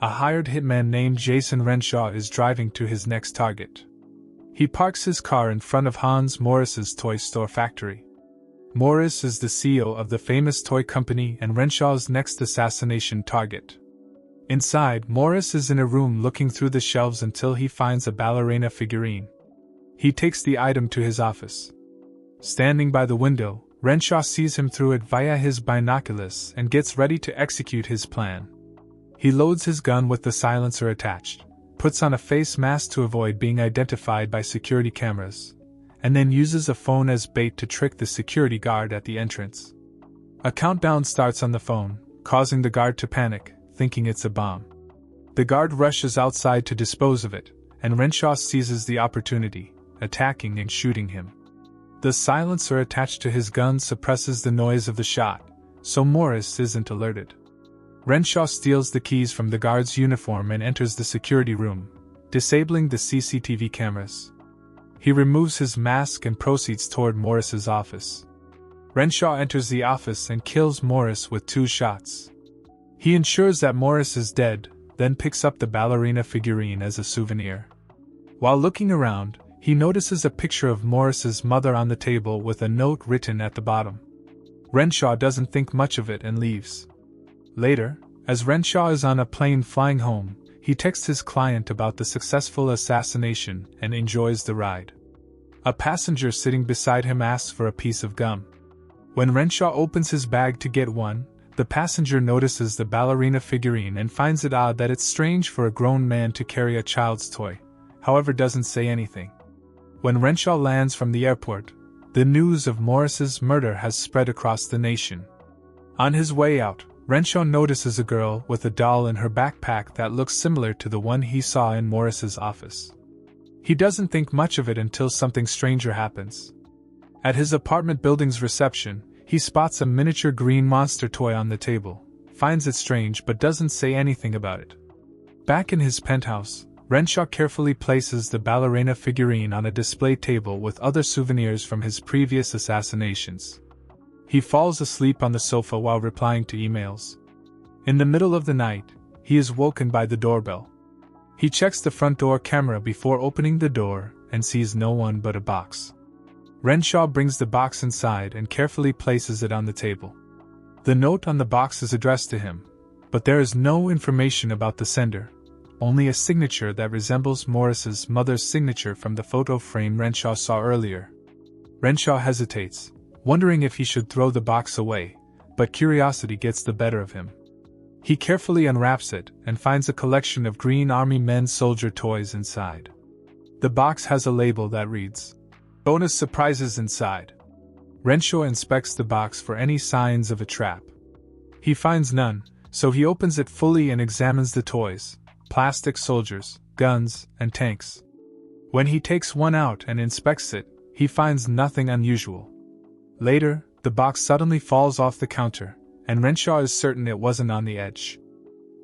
A hired hitman named Jason Renshaw is driving to his next target. He parks his car in front of Hans Morris's toy store factory. Morris is the CEO of the famous toy company and Renshaw's next assassination target. Inside, Morris is in a room looking through the shelves until he finds a ballerina figurine. He takes the item to his office. Standing by the window, Renshaw sees him through it via his binoculars and gets ready to execute his plan. He loads his gun with the silencer attached, puts on a face mask to avoid being identified by security cameras, and then uses a phone as bait to trick the security guard at the entrance. A countdown starts on the phone, causing the guard to panic, thinking it's a bomb. The guard rushes outside to dispose of it, and Renshaw seizes the opportunity, attacking and shooting him. The silencer attached to his gun suppresses the noise of the shot, so Morris isn't alerted. Renshaw steals the keys from the guard's uniform and enters the security room, disabling the CCTV cameras. He removes his mask and proceeds toward Morris's office. Renshaw enters the office and kills Morris with 2 shots. He ensures that Morris is dead, then picks up the ballerina figurine as a souvenir. While looking around, he notices a picture of Morris's mother on the table with a note written at the bottom. Renshaw doesn't think much of it and leaves. Later, as Renshaw is on a plane flying home, he texts his client about the successful assassination and enjoys the ride. A passenger sitting beside him asks for a piece of gum. When Renshaw opens his bag to get one, the passenger notices the ballerina figurine and finds it odd that it's strange for a grown man to carry a child's toy, however doesn't say anything. When Renshaw lands from the airport, the news of Morris's murder has spread across the nation. On his way out, Renshaw notices a girl with a doll in her backpack that looks similar to the one he saw in Morris's office. He doesn't think much of it until something stranger happens. At his apartment building's reception, he spots a miniature green monster toy on the table, finds it strange but doesn't say anything about it. Back in his penthouse, Renshaw carefully places the ballerina figurine on a display table with other souvenirs from his previous assassinations. He falls asleep on the sofa while replying to emails. In the middle of the night, he is woken by the doorbell. He checks the front door camera before opening the door and sees no one but a box. Renshaw brings the box inside and carefully places it on the table. The note on the box is addressed to him, but there is no information about the sender, only a signature that resembles Morris's mother's signature from the photo frame Renshaw saw earlier. Renshaw hesitates, wondering if he should throw the box away, but curiosity gets the better of him. He carefully unwraps it and finds a collection of Green Army men's soldier toys inside. The box has a label that reads, "Bonus surprises inside." Renshaw inspects the box for any signs of a trap. He finds none, so he opens it fully and examines the toys, plastic soldiers, guns, and tanks. When he takes one out and inspects it, he finds nothing unusual. Later, the box suddenly falls off the counter, and Renshaw is certain it wasn't on the edge.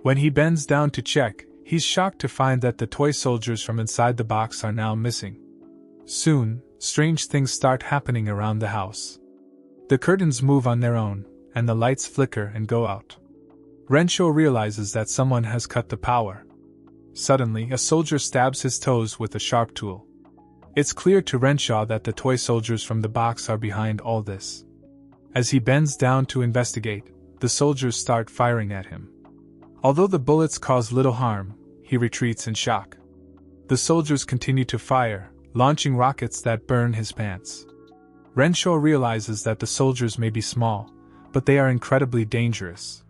When he bends down to check, he's shocked to find that the toy soldiers from inside the box are now missing. Soon, strange things start happening around the house. The curtains move on their own, and the lights flicker and go out. Renshaw realizes that someone has cut the power. Suddenly, a soldier stabs his toes with a sharp tool. It's clear to Renshaw that the toy soldiers from the box are behind all this. As he bends down to investigate, the soldiers start firing at him. Although the bullets cause little harm, he retreats in shock. The soldiers continue to fire, launching rockets that burn his pants. Renshaw realizes that the soldiers may be small, but they are incredibly dangerous.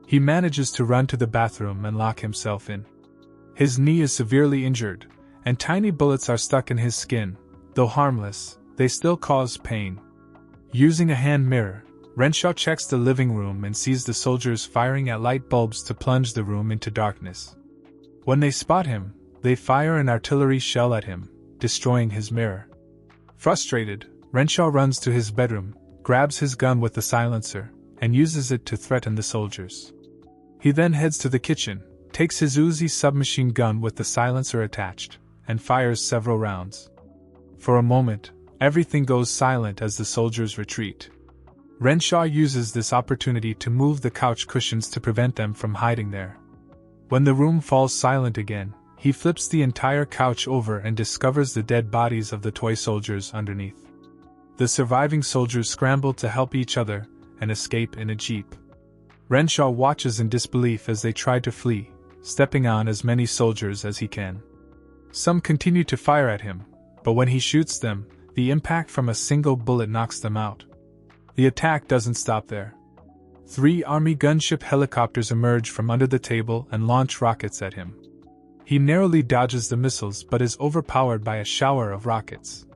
He manages to run to the bathroom and lock himself in. His knee is severely injured, and tiny bullets are stuck in his skin. Though harmless, they still cause pain. Using a hand mirror, Renshaw checks the living room and sees the soldiers firing at light bulbs to plunge the room into darkness. When they spot him, they fire an artillery shell at him, destroying his mirror. Frustrated, Renshaw runs to his bedroom, grabs his gun with the silencer, and uses it to threaten the soldiers. He then heads to the kitchen, takes his Uzi submachine gun with the silencer attached, and fires several rounds. For a moment, everything goes silent as the soldiers retreat. Renshaw uses this opportunity to move the couch cushions to prevent them from hiding there. When the room falls silent again, he flips the entire couch over and discovers the dead bodies of the toy soldiers underneath. The surviving soldiers scramble to help each other and escape in a jeep. Renshaw watches in disbelief as they try to flee, stepping on as many soldiers as he can. Some continue to fire at him, but when he shoots them, the impact from a single bullet knocks them out. The attack doesn't stop there. 3 Army gunship helicopters emerge from under the table and launch rockets at him. He narrowly dodges the missiles but is overpowered by a shower of rockets.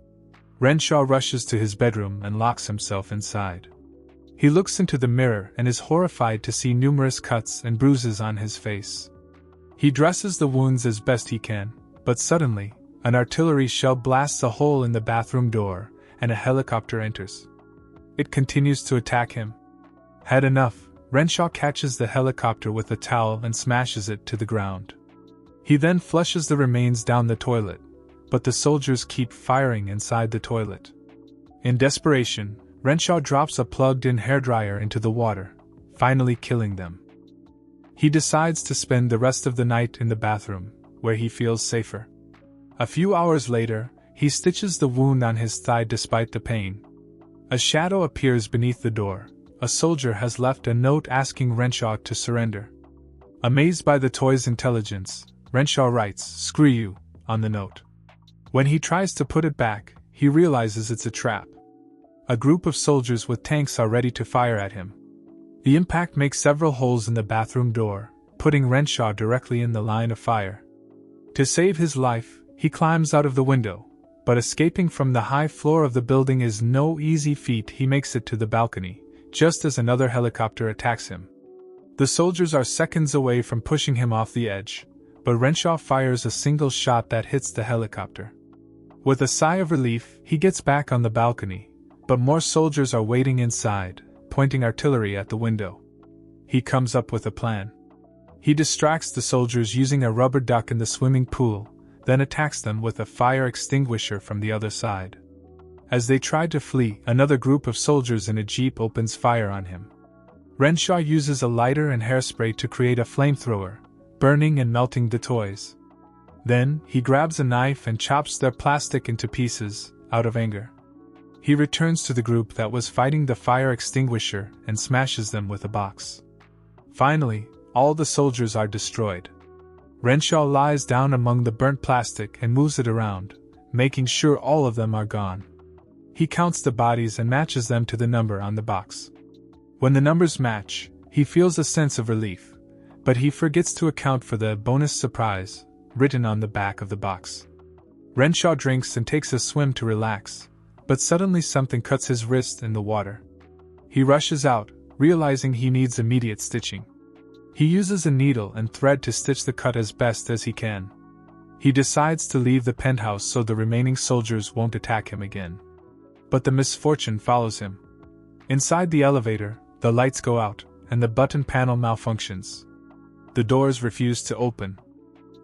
Renshaw rushes to his bedroom and locks himself inside. He looks into the mirror and is horrified to see numerous cuts and bruises on his face. He dresses the wounds as best he can, but suddenly, an artillery shell blasts a hole in the bathroom door, and a helicopter enters. It continues to attack him. Had enough, Renshaw catches the helicopter with a towel and smashes it to the ground. He then flushes the remains down the toilet, but the soldiers keep firing inside the toilet. In desperation, Renshaw drops a plugged-in hairdryer into the water, finally killing them. He decides to spend the rest of the night in the bathroom, where he feels safer. A few hours later, he stitches the wound on his thigh despite the pain. A shadow appears beneath the door. A soldier has left a note asking Renshaw to surrender. Amazed by the toy's intelligence, Renshaw writes, "Screw you," on the note. When he tries to put it back, he realizes it's a trap. A group of soldiers with tanks are ready to fire at him. The impact makes several holes in the bathroom door, putting Renshaw directly in the line of fire. To save his life, he climbs out of the window, but escaping from the high floor of the building is no easy feat. He makes it to the balcony, just as another helicopter attacks him. The soldiers are seconds away from pushing him off the edge, but Renshaw fires a single shot that hits the helicopter. With a sigh of relief, he gets back on the balcony, but more soldiers are waiting inside, pointing artillery at the window. He comes up with a plan. He distracts the soldiers using a rubber duck in the swimming pool, then attacks them with a fire extinguisher from the other side. As they try to flee, another group of soldiers in a jeep opens fire on him. Renshaw uses a lighter and hairspray to create a flamethrower, burning and melting the toys. Then, he grabs a knife and chops their plastic into pieces, out of anger. He returns to the group that was fighting the fire extinguisher and smashes them with a box. Finally, all the soldiers are destroyed. Renshaw lies down among the burnt plastic and moves it around, making sure all of them are gone. He counts the bodies and matches them to the number on the box. When the numbers match, he feels a sense of relief, but he forgets to account for the bonus surprise written on the back of the box. Renshaw drinks and takes a swim to relax, but suddenly something cuts his wrist in the water. He rushes out, realizing he needs immediate stitching. He uses a needle and thread to stitch the cut as best as he can. He decides to leave the penthouse so the remaining soldiers won't attack him again. But the misfortune follows him. Inside the elevator, the lights go out, and the button panel malfunctions. The doors refuse to open.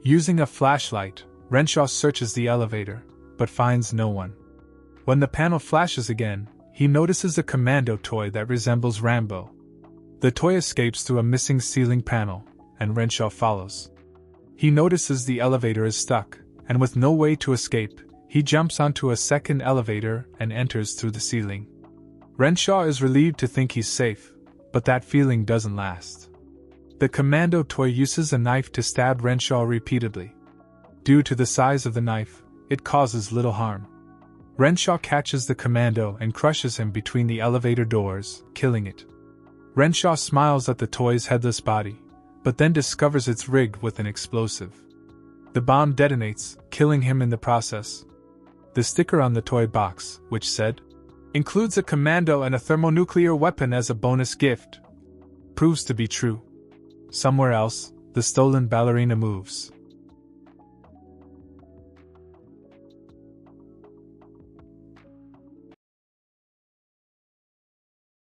Using a flashlight, Renshaw searches the elevator, but finds no one. When the panel flashes again, he notices a commando toy that resembles Rambo. The toy escapes through a missing ceiling panel, and Renshaw follows. He notices the elevator is stuck, and with no way to escape, he jumps onto a second elevator and enters through the ceiling. Renshaw is relieved to think he's safe, but that feeling doesn't last. The commando toy uses a knife to stab Renshaw repeatedly. Due to the size of the knife, it causes little harm. Renshaw catches the commando and crushes him between the elevator doors, killing it. Renshaw smiles at the toy's headless body, but then discovers it's rigged with an explosive. The bomb detonates, killing him in the process. The sticker on the toy box, which said, "Includes a commando and a thermonuclear weapon as a bonus gift," proves to be true. Somewhere else, the stolen ballerina moves.